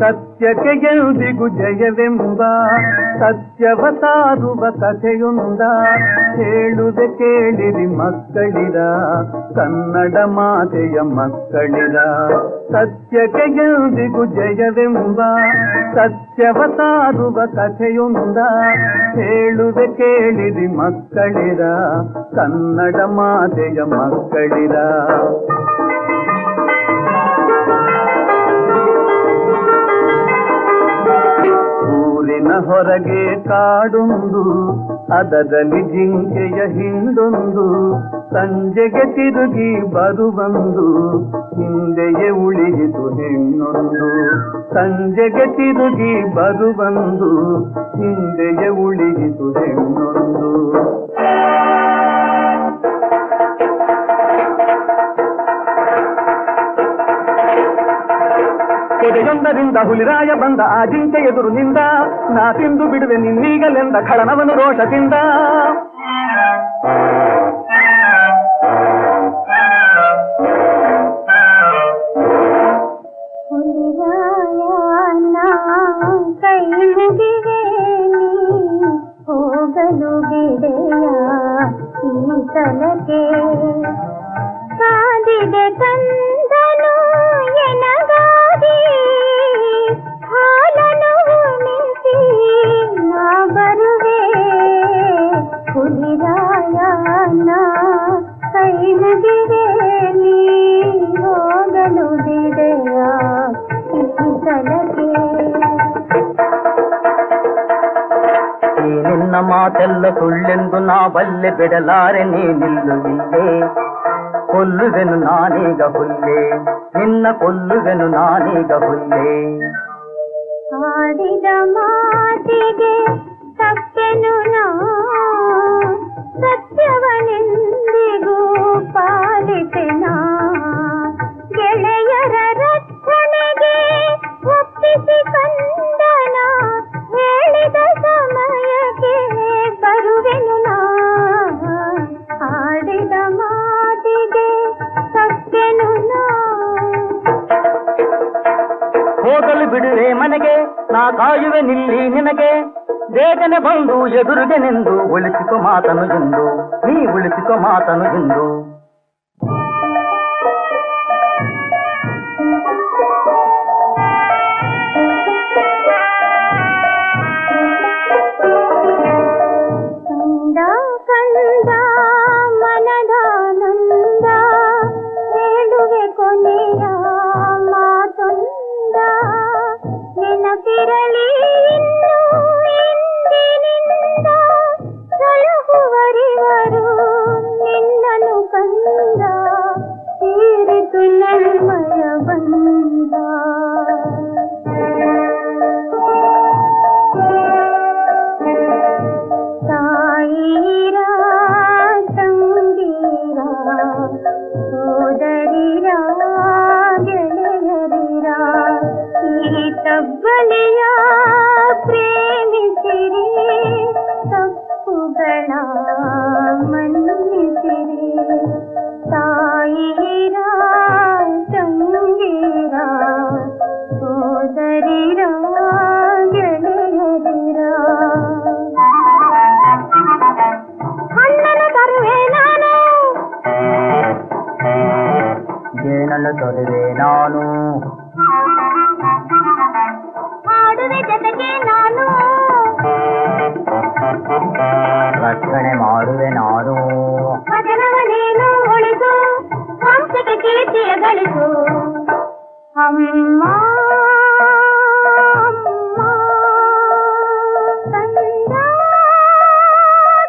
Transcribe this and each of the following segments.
ಸತ್ಯಕ್ಕೆ ಎಂದಿಗೂ ಜಯವೆಂಬ ಸತ್ಯವ ಸಾರುವ ಕಥೆಯೊಂದ ಹೇಳುವೆ ಕೇಳಿರಿ ಮಕ್ಕಳಿರ, ಕನ್ನಡ ಮಾತೆಯ ಮಕ್ಕಳಿರ. ಸತ್ಯಕ್ಕೆ ಎಂದಿಗೂ ಜಯವೆಂಬ ಸತ್ಯವ ಸಾರುವ ಕಥೆಯೊಂದ ಹೇಳುವೆ ಕೇಳಿರಿ ಮಕ್ಕಳಿರ, ಕನ್ನಡ ಮಾತೆಯ ಮಕ್ಕಳಿರ. ಊರಿನ ಹೊರಗೆ ಕಾಡೊಂದು, ಅದರಲ್ಲಿ ಜಿಂಕೆಯ ಹಿಂಡೊಂದು, ಸಂಜೆಗೆ ತಿರುಗಿ ಬರುವಂದು, ಹಿಂದೆಯೇ ಉಳಿಯಿತು ಹೆಣ್ಣೊಂದು. ಸಂಜೆಗೆ ತಿರುಗಿ ಬರುವಂದು, ಹಿಂದೆಯೇ ಉಳಿಯಿತು ಹೆಣ್ಣೊಂದು. ಕೆರೆಯೊಂದರಿಂದ ಹುಲಿರಾಯ ಬಂದ, ಆ ಜಿಂಕೆ ಎದುರು ನಿಂದ, ನಾ ತಿಂದು ಬಿಡುವೆ ನಿನ್ನೀಗಲೆಂದ ಖಳನವನು ರೋಷದಿಂದ. ಕೈ ಮುಗಿವೆ ಹೋಗಲು ಬಿಡೆಯ ಈ ತಲಕೆ, ಕಾದಿದೆ ಕಂದನು ಎನಗಾದಿ, ಹಾಲನು ಉಣಿಸಿ ನಾ ಬರುವೆ. ಹುಲಿರಾಯನ ಕೈ ಮುಗಿವೆ ನೀ ಹೋಗಲು ಬಿಡೆಯ ಈ ತಲಕೆ. ನಿನ್ನ ಮಾತೆಲ್ಲ ಸುಳ್ಳೆಂದು ನಾ ಬಲ್ಲೆ, ಬಿಡಲಾರೆ ನೀ ನಿಲ್ಲುವಿಲ್ಲೇ. ಕೊಲ್ಲುವೆನು ನಾನೀಗ ಹುಲ್ಲೆ, ನಿನ್ನ ಕೊಲ್ಲುವೆನು ನಾನೀಗ ಹುಲ್ಲೆ. ಆಡಿದ ಮಾತಿಗೆ ತಪ್ಪೆನು ನಾ, ಸತ್ಯವನೆಂದಿಗೂ ಪಾಲಿಸೆನಾ. ಗೆಳೆಯರ ರಕ್ಷಣೆಗೆ ಒಪ್ಪಿಸಿ ಕಂದನ, ಹೇಳಿದ ಸಮಯಕ್ಕೆ ಬರುವೆನು ನಾ. ಆಡಿದ ಮಾತಿಗೆ ತಪ್ಪೆನು ನಾ. ಹೋಗಲು ಬಿಡುವೆ ಮನೆಗೆ, ನಾ ಕಾಯುವೆ ನಿಲ್ಲಿ ನಿನಗೆ. ಬೇಗನೆ ಬಂದು ಎದುರುಗೆ ನಿಂದು ಉಳಿಸಿಕೊ ಮಾತನು ಎಂದು, ನೀ ಉಳಿಸಿಕೊ ಮಾತನು ಎಂದು. ಕಂದ ಮನದಾನಂದ, ಹೇಳುವೆ ಕೊನೆಯ ಮಾತೊಂದ, ನೆನಪಿರಲಿ ಇನ್ನು ಇಂದಿನಿಂದ, ಸಲಹುವರಿವರು ನಿನ್ನನು ಕಂದ, ತೀರಿತು ನಲ್ಮಯ ಬಂದ. ತಾಯಿರ ತಂಗಿರ ಸೋದರಿರ ಗೆಳೆಯರಿರ, ಈ ತಬ್ಬಲಿಯ ಪ್ರೇಮಿಸಿರಿ, ತಪ್ಪುಗಳ ಮನ್ನಿಸಿರಿ. ತಾಯಿರ ತಂಗಿರ ಸೋದರಿರ ಗೆಳೆಯರಿರ. ಹಣ್ಣನ್ನು ತರುವೆ ನಾನು, ಜೇನನ್ನು ತೊರೆವೆ ನಾನು, ಹಾಡುವೆ ಜೊತೆಗೆ ನಾನು, ರಕ್ಷಣೆ ಮಾಡುವೆ ನಾನು. ವಚನವನೇನು ಉಳಿಸು, ವಂಶಕ್ಕೆ ಕೀರ್ತಿಯ ಗಳಿಸು. ಅಮ್ಮ ಕಂದ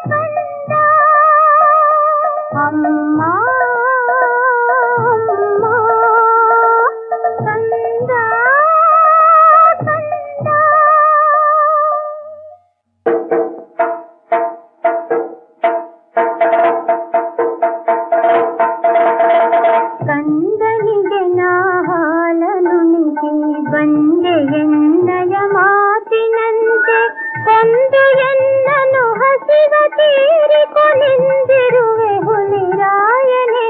ಕಂದ, ಅಮ್ಮ ಕಂದ ಕಂದ. ಕಂದನಿಗೆ ನಾ ಹಾಲನುಣಿಸಿ ಬಂದೆ ಎನ್ನಯ ಮಾತಿನಂತೆ, ಕೊಂದು ಎನ್ನನು ಹಸಿವ ತೀರಿಕೊನಿಂದಿರುವೆ ಹುಲಿರಾಯನೇ.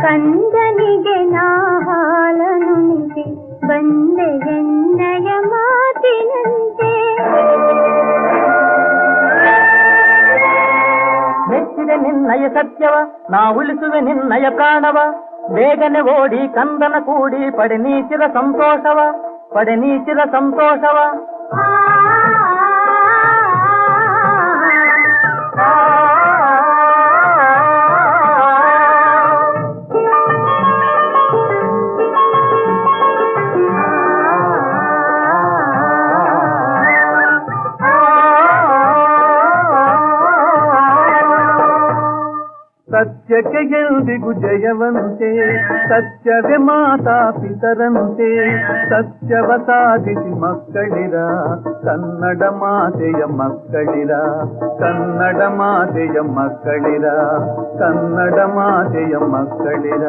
ಕಂದನಿಗೆ ನಾ ಹಾಲನುಣಿಸಿ ಬಂದೆ ಎನ್ನಯ ನಿನ್ನಯ ಸತ್ಯವ, ನಾ ಉಳಿಸುವೆ ನಿನ್ನಯ ಪ್ರಾಣವ. ಬೇಗನೆ ಓಡಿ ಕಂದನ ಕೂಡಿ ಪಡೆ ನೀಚಿದ ಸಂತೋಷವ, ಪಡೆ ನೀಚಿದ ಸಂತೋಷವ. ಸತ್ಯಕ್ಕೆ ಎಂದಿಗೂ ಜಯವಂತೆ, ಸತ್ಯವೇ ಮಾತಾ ಪಿತರಂತೆ. ಸತ್ಯವ ಸಾಧಿಸಿ ಮಕ್ಕಳಿರ, ಕನ್ನಡ ಮಾತೆಯ ಮಕ್ಕಳಿರ. ಕನ್ನಡ ಮಾತೆಯ ಮಕ್ಕಳಿರ, ಕನ್ನಡ ಮಾತೆಯ ಮಕ್ಕಳಿರ.